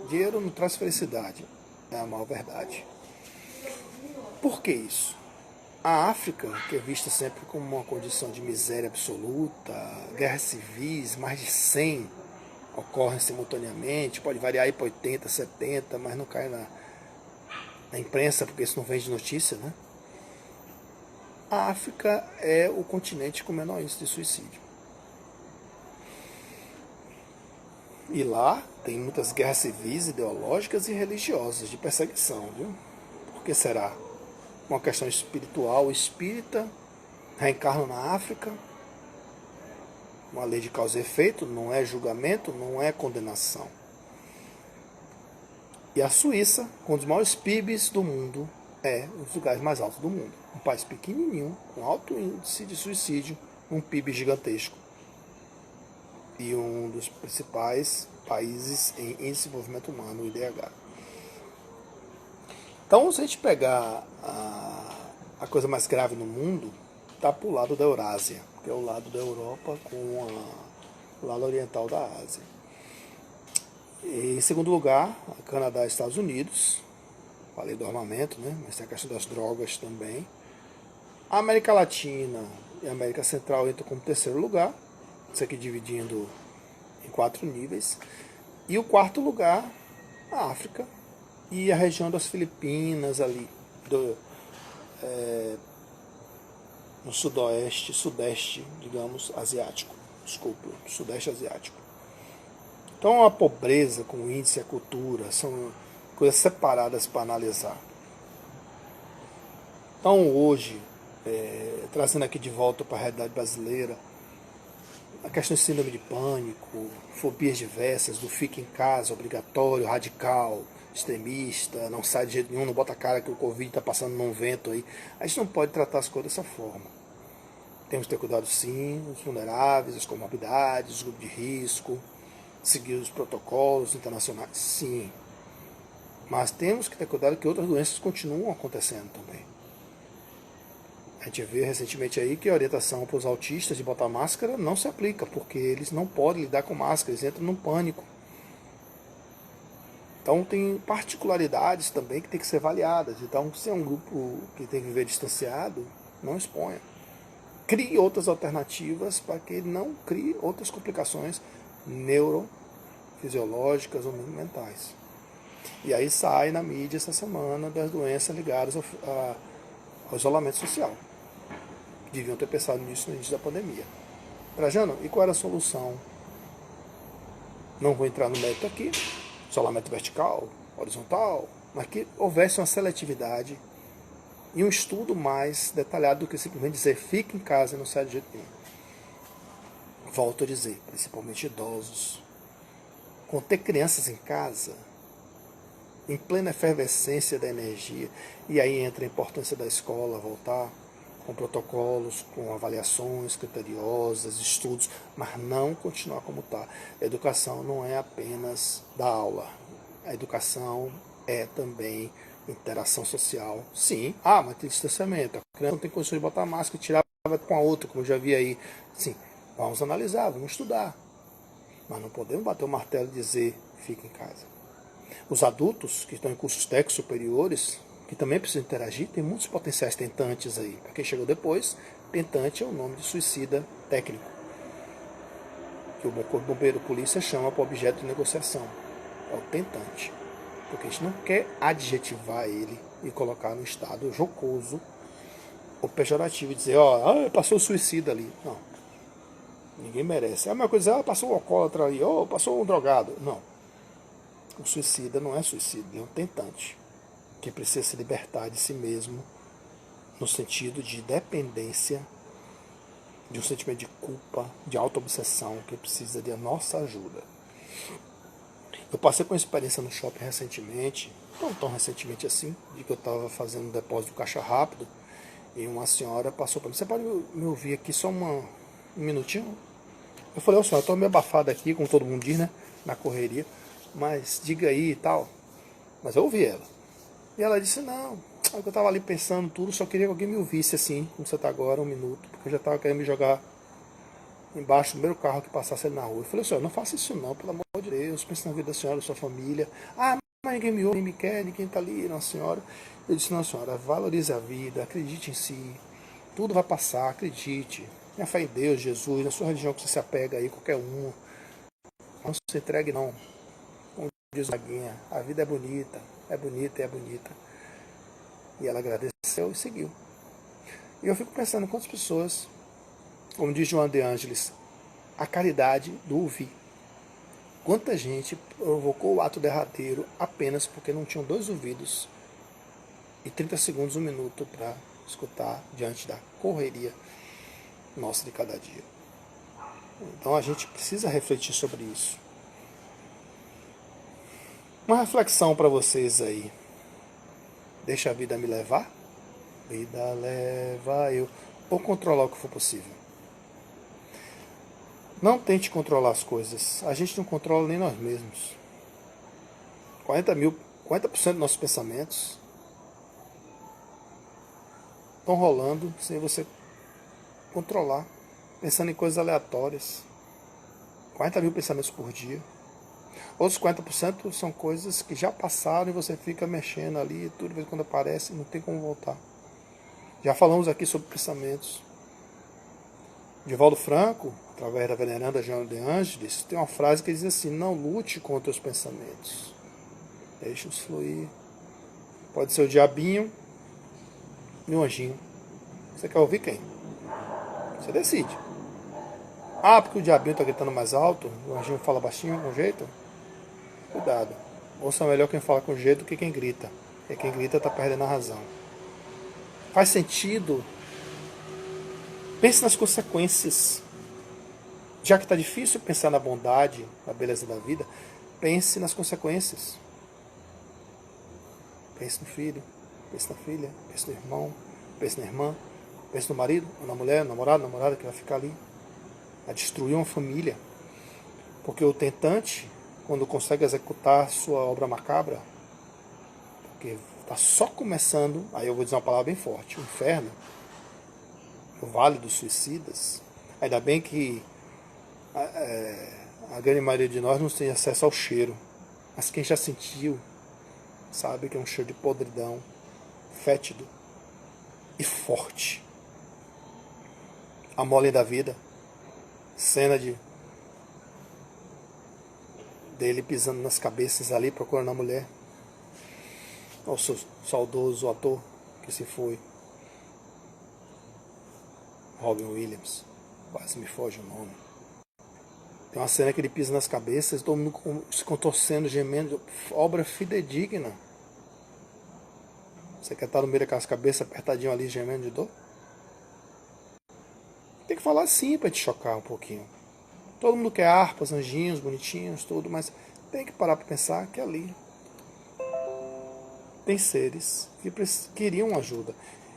dinheiro não traz felicidade, é a maior verdade. Por que isso? A África, que é vista sempre como uma condição de miséria absoluta, guerras civis, mais de 100 ocorrem simultaneamente, pode variar aí para 80, 70, mas não cai na imprensa, porque isso não vem de notícia, né? A África é o continente com menor índice de suicídio. E lá tem muitas guerras civis, ideológicas e religiosas de perseguição, viu? Por que será? Uma questão espiritual, espírita, reencarna na África, uma lei de causa e efeito, não é julgamento, não é condenação. E a Suíça, com um dos maiores PIBs do mundo, é um dos lugares mais altos do mundo. Um país pequenininho, com alto índice de suicídio, um PIB gigantesco. E um dos principais países em índice de desenvolvimento humano, o IDH. Então, se a gente pegar a coisa mais grave no mundo, está para o lado da Eurásia, que é o lado da Europa com o lado oriental da Ásia. E, em segundo lugar, Canadá e Estados Unidos. Falei do armamento, né? Mas tem a questão das drogas também. A América Latina e a América Central entram como terceiro lugar, isso aqui dividindo em 4 níveis. E o quarto lugar, a África e a região das Filipinas, ali no sudeste, digamos, asiático. Desculpa, sudeste asiático. Então a pobreza com o índice e a cultura são coisas separadas para analisar. Então hoje, trazendo aqui de volta para a realidade brasileira, a questão de síndrome de pânico, fobias diversas, do fica em casa, obrigatório, radical, extremista, não sai de jeito nenhum, não bota a cara que o Covid está passando num vento aí. A gente não pode tratar as coisas dessa forma. Temos que ter cuidado sim, os vulneráveis, as comorbidades, os grupos de risco, seguir os protocolos internacionais, sim. Mas temos que ter cuidado que outras doenças continuam acontecendo também. A gente viu recentemente aí que a orientação para os autistas de botar máscara não se aplica, porque eles não podem lidar com máscara, eles entram num pânico. Então tem particularidades também que tem que ser avaliadas. Então, se é um grupo que tem que viver distanciado, não exponha. Crie outras alternativas para que ele não crie outras complicações neurofisiológicas ou mentais. E aí sai na mídia essa semana das doenças ligadas ao isolamento social. Deviam ter pensado nisso no início da pandemia. Trajano, e qual era a solução? Não vou entrar no mérito aqui, isolamento vertical, horizontal, mas que houvesse uma seletividade e um estudo mais detalhado do que simplesmente dizer fique em casa e não sai de jeito nenhum. Volto a dizer, principalmente idosos. Conter crianças em casa, em plena efervescência da energia, e aí entra a importância da escola voltar, com protocolos, com avaliações criteriosas, estudos, mas não continuar como está. A educação não é apenas dar aula. A educação é também interação social. Sim, mas tem distanciamento. A criança não tem condições de botar máscara e tirar com a outra, como eu já vi aí. Sim, vamos analisar, vamos estudar. Mas não podemos bater o martelo e dizer, fique em casa. Os adultos que estão em cursos técnicos superiores, que também precisam interagir, tem muitos potenciais tentantes aí. Para quem chegou depois, tentante é o nome de suicida técnico, que o Corpo Bombeiro Polícia chama para objeto de negociação. É o tentante. Porque a gente não quer adjetivar ele e colocar no estado jocoso ou pejorativo e dizer, passou o suicida ali. Não. Ninguém merece. É a mesma coisa, passou um alcoólatra ali, passou um drogado. Não. O suicida não é suicida, é um tentante que precisa se libertar de si mesmo no sentido de dependência, de um sentimento de culpa, de auto-obsessão, que precisa de nossa ajuda. Eu passei por uma experiência no shopping recentemente, não tão recentemente assim, de que eu estava fazendo um depósito do caixa rápido e uma senhora passou para mim, você pode me ouvir aqui só um minutinho? Eu falei, senhora, eu estou meio abafado aqui, como todo mundo diz, né, na correria, mas diga aí e tal. Mas eu ouvi ela. E ela disse, não, eu estava ali pensando tudo, só queria que alguém me ouvisse assim, como você está agora, um minuto, porque eu já estava querendo me jogar embaixo do primeiro carro que passasse ali na rua. Eu falei, senhora, não faça isso não, pelo amor de Deus, pense na vida da senhora, da sua família. Mas ninguém me ouve, ninguém me quer, ninguém está ali, não, senhora. Eu disse, não, senhora, valorize a vida, acredite em si, tudo vai passar, acredite. Tenha fé em Deus, Jesus, na sua religião que você se apega aí, qualquer uma. Não se entregue não. Como diz Maguinha, a vida é bonita, é bonita e é bonita. E ela agradeceu e seguiu. E eu fico pensando quantas pessoas, como diz João de Ângeles, a caridade do ouvir. Quanta gente provocou o ato derradeiro apenas porque não tinham 2 ouvidos e 30 segundos, 1 minuto para escutar diante da correria nossa de cada dia. Então a gente precisa refletir sobre isso. Uma reflexão para vocês aí. Deixa a vida me levar? Vida leva eu. Ou controlar o que for possível. Não tente controlar as coisas. A gente não controla nem nós mesmos. 40% dos nossos pensamentos estão rolando sem você controlar. Pensando em coisas aleatórias. 40 mil pensamentos por dia. Outros 40% são coisas que já passaram e você fica mexendo ali, tudo de vez em quando aparece, não tem como voltar. Já falamos aqui sobre pensamentos. Divaldo Franco, através da veneranda Joana de Ângeles, tem uma frase que diz assim, não lute contra os pensamentos. Deixa-os fluir. Pode ser o diabinho e o anjinho. Você quer ouvir quem? Você decide. Porque o diabinho está gritando mais alto, o anjinho fala baixinho, com jeito. Cuidado. Ouça melhor quem fala com jeito do que quem grita. Porque quem grita está perdendo a razão. Faz sentido? Pense nas consequências. Já que está difícil pensar na bondade, na beleza da vida, pense nas consequências. Pense no filho, pense na filha, pense no irmão, pense na irmã, pense no marido, ou na mulher, namorado, namorada que vai ficar ali. A destruir uma família. Porque o tentante, quando consegue executar sua obra macabra, porque está só começando, aí eu vou dizer uma palavra bem forte, o inferno, o Vale dos Suicidas. Ainda bem que a grande maioria de nós não tem acesso ao cheiro, mas quem já sentiu sabe que é um cheiro de podridão, fétido e forte. A mole da vida, cena dele pisando nas cabeças ali, procurando a mulher. O seu saudoso ator que se foi, Robin Williams, quase me foge o nome. Tem uma cena que ele pisa nas cabeças, todo mundo se contorcendo, gemendo, obra fidedigna. Você quer estar no meio daquelas cabeças apertadinho ali, gemendo de dor? Tem que falar assim para te chocar um pouquinho. Todo mundo quer harpas, anjinhos, bonitinhos, tudo, mas tem que parar para pensar que ali tem seres que queriam ajuda.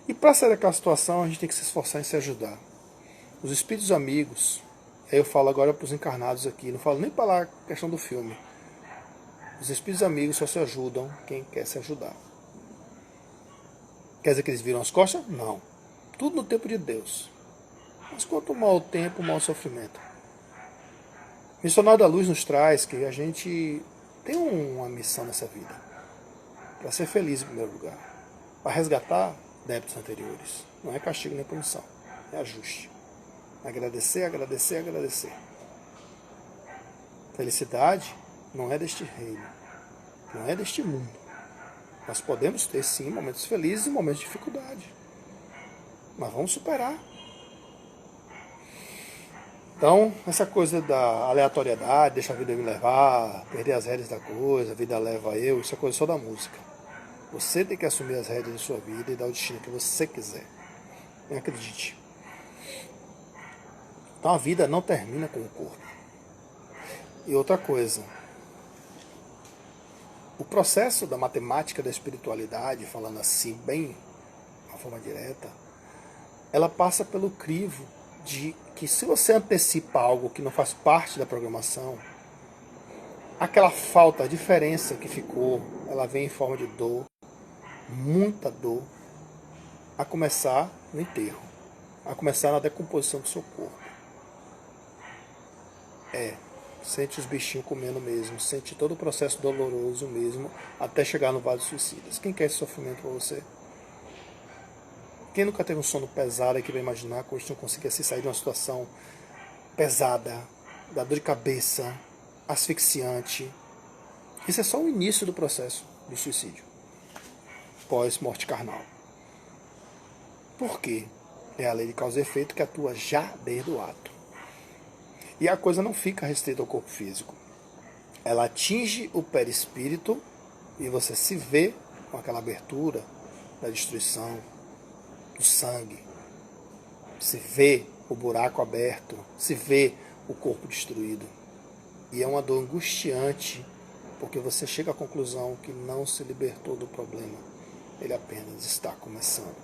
E para sair daquela situação, a gente tem que se esforçar em se ajudar. Os espíritos amigos, aí eu falo agora para os encarnados aqui, não falo nem para lá a questão do filme. Os espíritos amigos só se ajudam quem quer se ajudar. Quer dizer que eles viram as costas? Não. Tudo no tempo de Deus. Mas quanto mau o tempo, mau o sofrimento. O Missionário da Luz nos traz que a gente tem uma missão nessa vida. Para ser feliz em primeiro lugar. Para resgatar débitos anteriores. Não é castigo nem punição. É ajuste. Agradecer, agradecer, agradecer. Felicidade não é deste reino. Não é deste mundo. Nós podemos ter sim momentos felizes e momentos de dificuldade. Mas vamos superar. Então, essa coisa da aleatoriedade, deixa a vida me levar, perder as rédeas da coisa, a vida leva eu, isso é coisa só da música. Você tem que assumir as rédeas da sua vida e dar o destino que você quiser. Não acredite. Então a vida não termina com o corpo. E outra coisa, o processo da matemática da espiritualidade, falando assim bem de uma forma direta, ela passa pelo crivo de que se você antecipa algo que não faz parte da programação, aquela falta, a diferença que ficou, ela vem em forma de dor, muita dor, a começar no enterro, a começar na decomposição do seu corpo. Sente os bichinhos comendo mesmo, sente todo o processo doloroso mesmo, até chegar no Vale dos Suicidas. Quem quer esse sofrimento para você? Quem nunca teve um sono pesado e que vai imaginar que hoje não conseguia se sair de uma situação pesada, da dor de cabeça, asfixiante? Isso é só o início do processo do suicídio, pós-morte carnal. Por quê? É a lei de causa e efeito que atua já desde o ato. E a coisa não fica restrita ao corpo físico. Ela atinge o perispírito e você se vê com aquela abertura da destruição, do sangue. Se vê o buraco aberto, se vê o corpo destruído. E é uma dor angustiante, porque você chega à conclusão que não se libertou do problema. Ele apenas está começando.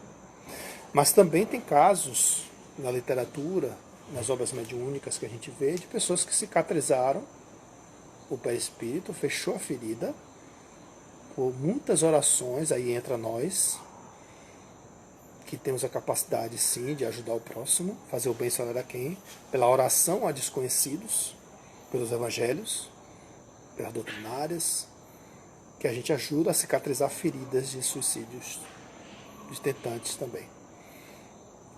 Mas também tem casos na literatura, nas obras mediúnicas que a gente vê, de pessoas que cicatrizaram o perispírito, fechou a ferida, por muitas orações, aí entra nós, que temos a capacidade sim de ajudar o próximo, fazer o bem sem olhar a quem, pela oração a desconhecidos, pelos evangelhos, pelas doutrinárias, que a gente ajuda a cicatrizar feridas de suicídios, de tentantes também.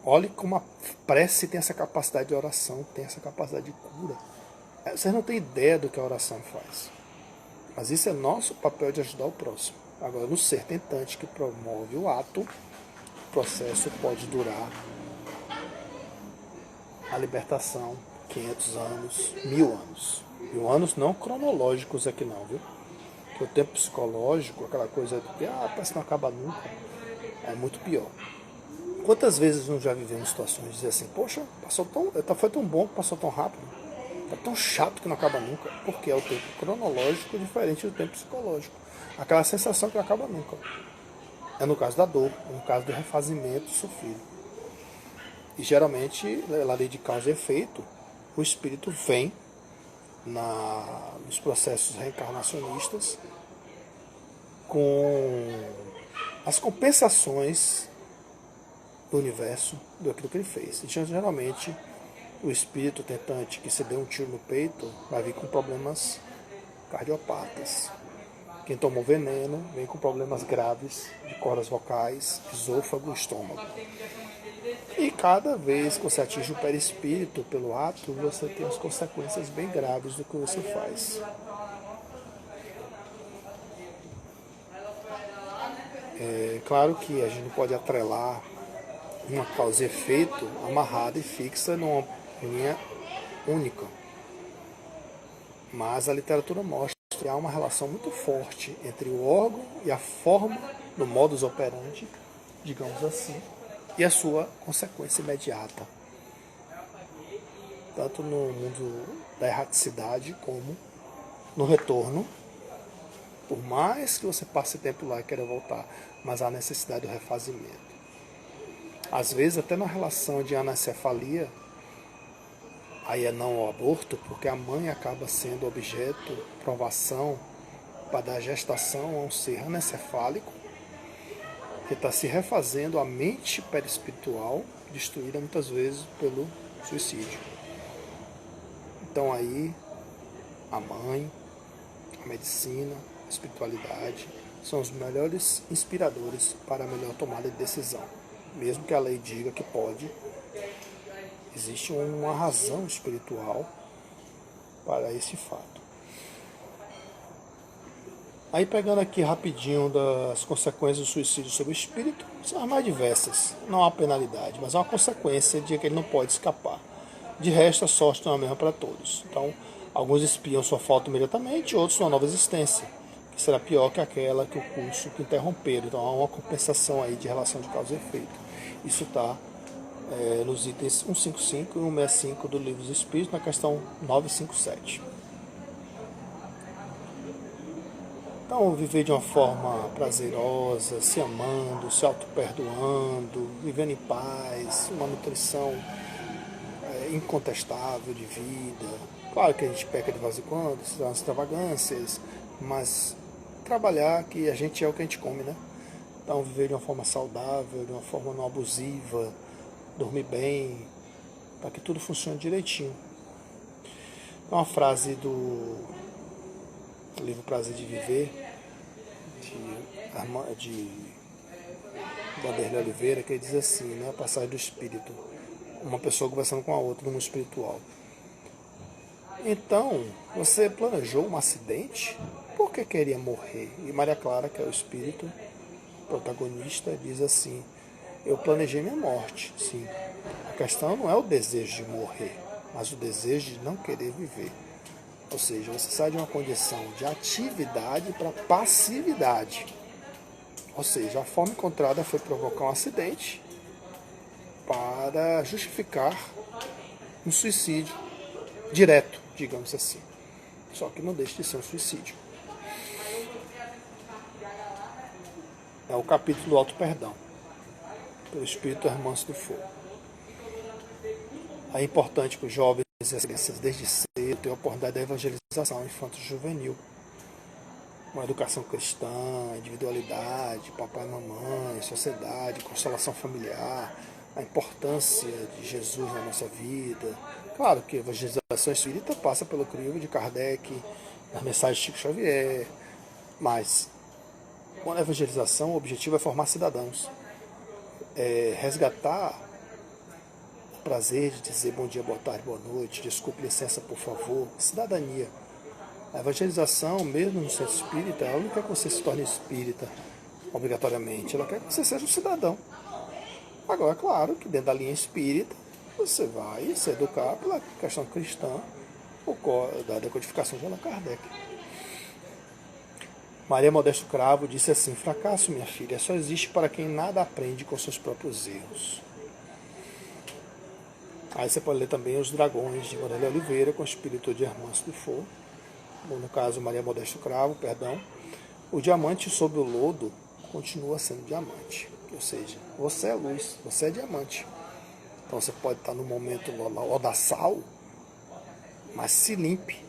Olhe como a prece tem essa capacidade de oração, tem essa capacidade de cura. Vocês não têm ideia do que a oração faz. Mas isso é nosso papel de ajudar o próximo. Agora, no ser tentante que promove o ato, o processo pode durar a libertação 500 anos, 1000 anos. 1000 anos não cronológicos aqui não, viu? Porque o tempo psicológico, aquela coisa de parece que não acaba nunca, é muito pior. Quantas vezes nós já vivemos situações de dizer assim, poxa, foi tão bom, passou tão rápido, é tão chato que não acaba nunca, porque é o tempo cronológico diferente do tempo psicológico. Aquela sensação que não acaba nunca. É no caso da dor, no caso do refazimento sofrido. E geralmente, na lei de causa e efeito, o espírito vem nos processos reencarnacionistas com as compensações do universo daquilo que ele fez. E geralmente o espírito tentante que se deu um tiro no peito vai vir com problemas cardiopatas. Quem tomou veneno vem com problemas graves de cordas vocais, esôfago e estômago. E cada vez que você atinge o perispírito pelo ato, você tem as consequências bem graves do que você faz. É claro que a gente não pode atrelar uma causa e efeito amarrada e fixa numa linha única. Mas a literatura mostra que há uma relação muito forte entre o órgão e a forma do modus operandi, digamos assim, e a sua consequência imediata. Tanto no mundo da erraticidade como no retorno. Por mais que você passe tempo lá e queira voltar, mas há necessidade do refazimento. Às vezes até na relação de anencefalia, aí é não ao aborto, porque a mãe acaba sendo objeto, provação, para dar gestação a um ser anencefálico, que está se refazendo a mente perispiritual, destruída muitas vezes pelo suicídio. Então aí, a mãe, a medicina, a espiritualidade, são os melhores inspiradores para a melhor tomada de decisão. Mesmo que a lei diga que pode, existe uma razão espiritual para esse fato. Aí pegando aqui rapidinho das consequências do suicídio sobre o espírito, são as mais diversas. Não há penalidade, mas há uma consequência de que ele não pode escapar. De resto, a sorte não é a mesma para todos. Então, alguns espiam sua falta imediatamente, outros uma nova existência, que será pior que aquela que o curso que interromperam. Então, há uma compensação aí de relação de causa e efeito. Isso está nos itens 155 e 165 do Livro dos Espíritos, na questão 957. Então, viver de uma forma prazerosa, se amando, se auto-perdoando, vivendo em paz, uma nutrição incontestável de vida. Claro que a gente peca de vez em quando, são as extravagâncias, mas trabalhar que a gente é o que a gente come, né? Então, viver de uma forma saudável, de uma forma não abusiva, dormir bem, para que tudo funcione direitinho. Então, uma frase do livro Prazer de Viver, de Vanderlei Oliveira, que ele diz assim, né, a passagem do espírito, uma pessoa conversando com a outra no mundo espiritual. Então, você planejou um acidente? Por que queria morrer? E Maria Clara, que é o espírito protagonista, diz assim: eu planejei minha morte, sim. A questão não é o desejo de morrer, mas o desejo de não querer viver. Ou seja, você sai de uma condição de atividade para passividade. Ou seja, a forma encontrada foi provocar um acidente para justificar um suicídio direto, digamos assim. Só que não deixa de ser um suicídio. É o capítulo do Alto Perdão, pelo Espírito Hermâncio do Fogo. É importante para os jovens e as crianças desde cedo ter a oportunidade da evangelização infanto-juvenil. Uma educação cristã, individualidade, papai e mamãe, sociedade, constelação familiar, a importância de Jesus na nossa vida. Claro que a evangelização espírita passa pelo crivo de Kardec, as mensagens de Chico Xavier, mas quando a evangelização, o objetivo é formar cidadãos, resgatar o prazer de dizer bom dia, boa tarde, boa noite, desculpe, licença, por favor, cidadania. A evangelização, mesmo no centro espírita, ela não quer que você se torne espírita obrigatoriamente, ela quer que você seja um cidadão. Agora, é claro que dentro da linha espírita, você vai se educar pela questão cristã, da decodificação de Allan Kardec. Maria Modesto Cravo disse assim: fracasso, minha filha, só existe para quem nada aprende com seus próprios erros. Aí você pode ler também Os Dragões, de Vanderlei Oliveira, com o espírito de Hermâncio do Fogo. No caso, Maria Modesto Cravo, perdão. O diamante sob o lodo continua sendo diamante. Ou seja, você é luz, você é diamante. Então você pode estar no momento lodaçal, mas se limpe,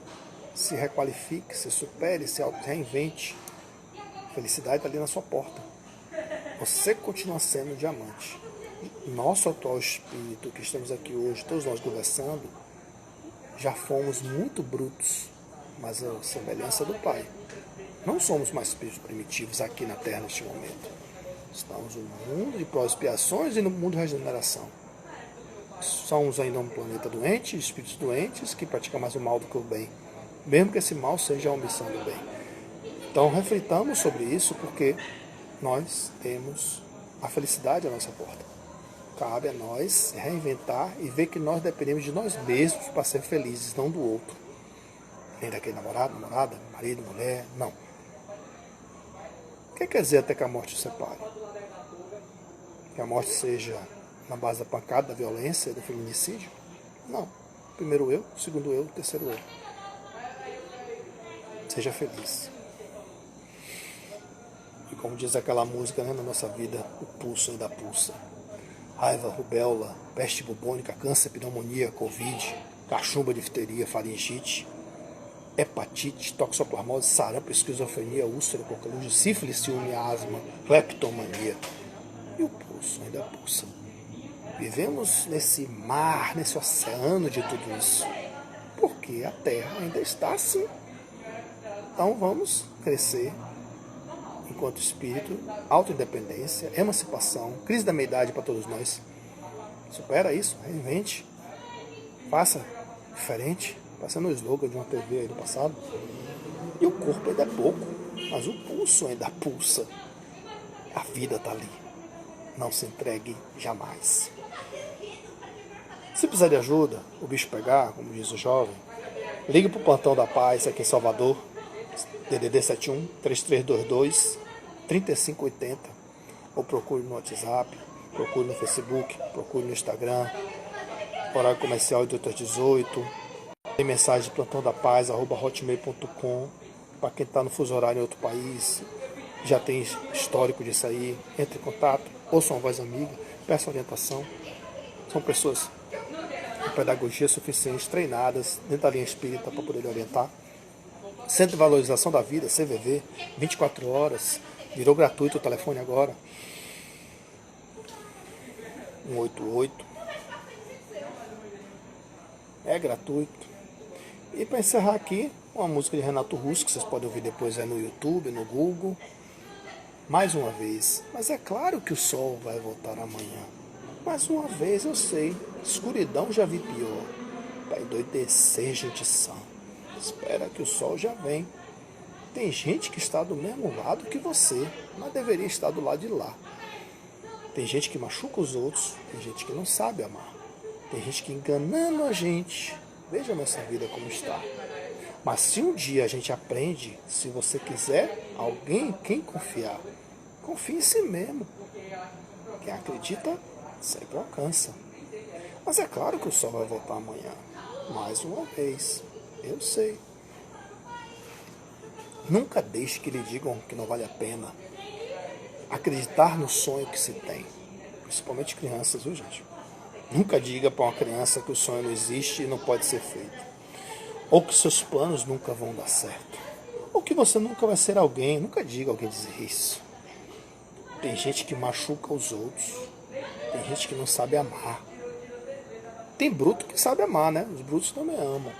se requalifique, se supere, se reinvente. felicidade está ali na sua porta. Você continua sendo um diamante. Nosso atual espírito que estamos aqui hoje, todos nós conversando, já fomos muito brutos, mas a semelhança do Pai. Não somos mais espíritos primitivos aqui na Terra neste momento. Estamos no mundo de pró-expiações e no mundo de regeneração. Somos ainda um planeta doente, espíritos doentes que praticam mais o mal do que o bem, mesmo que esse mal seja a omissão do bem. Então reflitamos sobre isso porque nós temos a felicidade à nossa porta. Cabe a nós reinventar e ver que nós dependemos de nós mesmos para ser felizes, não do outro. Nem daquele namorado, namorada, marido, mulher, não. O que quer dizer até que a morte os separe? Que a morte seja na base da pancada, da violência, do feminicídio? Não. Primeiro eu, segundo eu, terceiro eu. Seja feliz. E como diz aquela música, né, na nossa vida, o pulso ainda pulsa. Raiva, rubéola, peste bubônica, câncer, pneumonia, covid, cachumba, difteria, faringite, hepatite, toxoplasmose, sarampo, esquizofrenia, úlcera, coqueluche, sífilis, ciúme, asma, cleptomania. E o pulso ainda pulsa. Vivemos nesse mar, nesse oceano de tudo isso. Porque a Terra ainda está assim. Então vamos crescer enquanto espírito, autoindependência, emancipação, crise da meia-idade para todos nós. Supera isso, reinvente, faça diferente, passando o slogan de uma TV aí do passado. E o corpo ainda é pouco, mas o pulso ainda pulsa. A vida está ali. Não se entregue jamais. Se precisar de ajuda, o bicho pegar, como diz o jovem, ligue para o Plantão da Paz aqui em Salvador, DDD 71 3322 3580, ou procure no WhatsApp, procure no Facebook, procure no Instagram, horário comercial de 8 às 18, tem mensagem de Plantão da Paz, @hotmail.com, para quem está no fuso horário em outro país, já tem histórico disso aí, entre em contato, ouça uma voz amiga, peça orientação. São pessoas com pedagogia suficiente, treinadas dentro da linha espírita para poder orientar. Centro de Valorização da Vida, CVV, 24 horas, virou gratuito o telefone agora. 188. É gratuito. E para encerrar aqui, uma música de Renato Russo, que vocês podem ouvir depois no YouTube, no Google. Mais uma vez. Mas é claro que o sol vai voltar amanhã. Mais uma vez, eu sei. Escuridão já vi pior. Vai endoidecer, gente sã. Espera que o sol já vem. Tem gente que está do mesmo lado que você, mas deveria estar do lado de lá. Tem gente que machuca os outros, tem gente que não sabe amar. Tem gente que enganando a gente. Veja a nossa vida como está. Mas se um dia a gente aprende, se você quiser alguém em quem confiar, confie em si mesmo. Quem acredita sempre alcança. Mas é claro que o sol vai voltar amanhã. Mais uma vez. Eu sei. Nunca deixe que lhe digam que não vale a pena acreditar no sonho que se tem. Principalmente crianças, viu, gente? Nunca diga para uma criança que o sonho não existe e não pode ser feito. Ou que seus planos nunca vão dar certo. Ou que você nunca vai ser alguém. Nunca diga alguém dizer isso. Tem gente que machuca os outros. Tem gente que não sabe amar. Tem bruto que sabe amar, né? Os brutos também amam.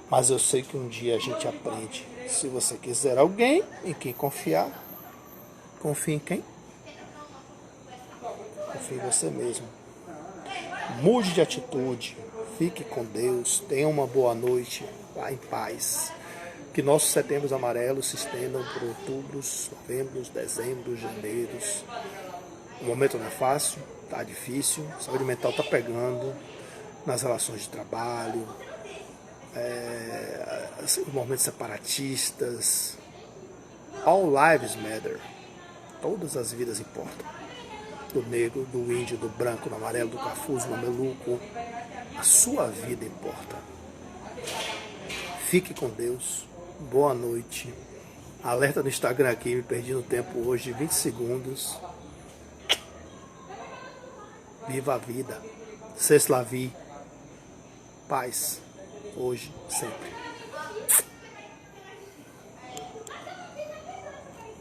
Mas eu sei que um dia a gente aprende. Se você quiser alguém em quem confiar, confie em quem? Confie em você mesmo. Mude de atitude. Fique com Deus. Tenha uma boa noite. Vá em paz. Que nossos setembros amarelos se estendam por outubros, novembros, dezembros, janeiros. O momento não é fácil, tá difícil. A saúde mental tá pegando nas relações de trabalho. Os momentos separatistas. All lives matter. Todas as vidas importam. Do negro, do índio, do branco, do amarelo, do cafuso, do mameluco. A sua vida importa. Fique com Deus. Boa noite. Alerta no Instagram aqui, me perdi no tempo hoje, 20 segundos. Viva a vida. C'est la vie. Paz. Hoje, sempre.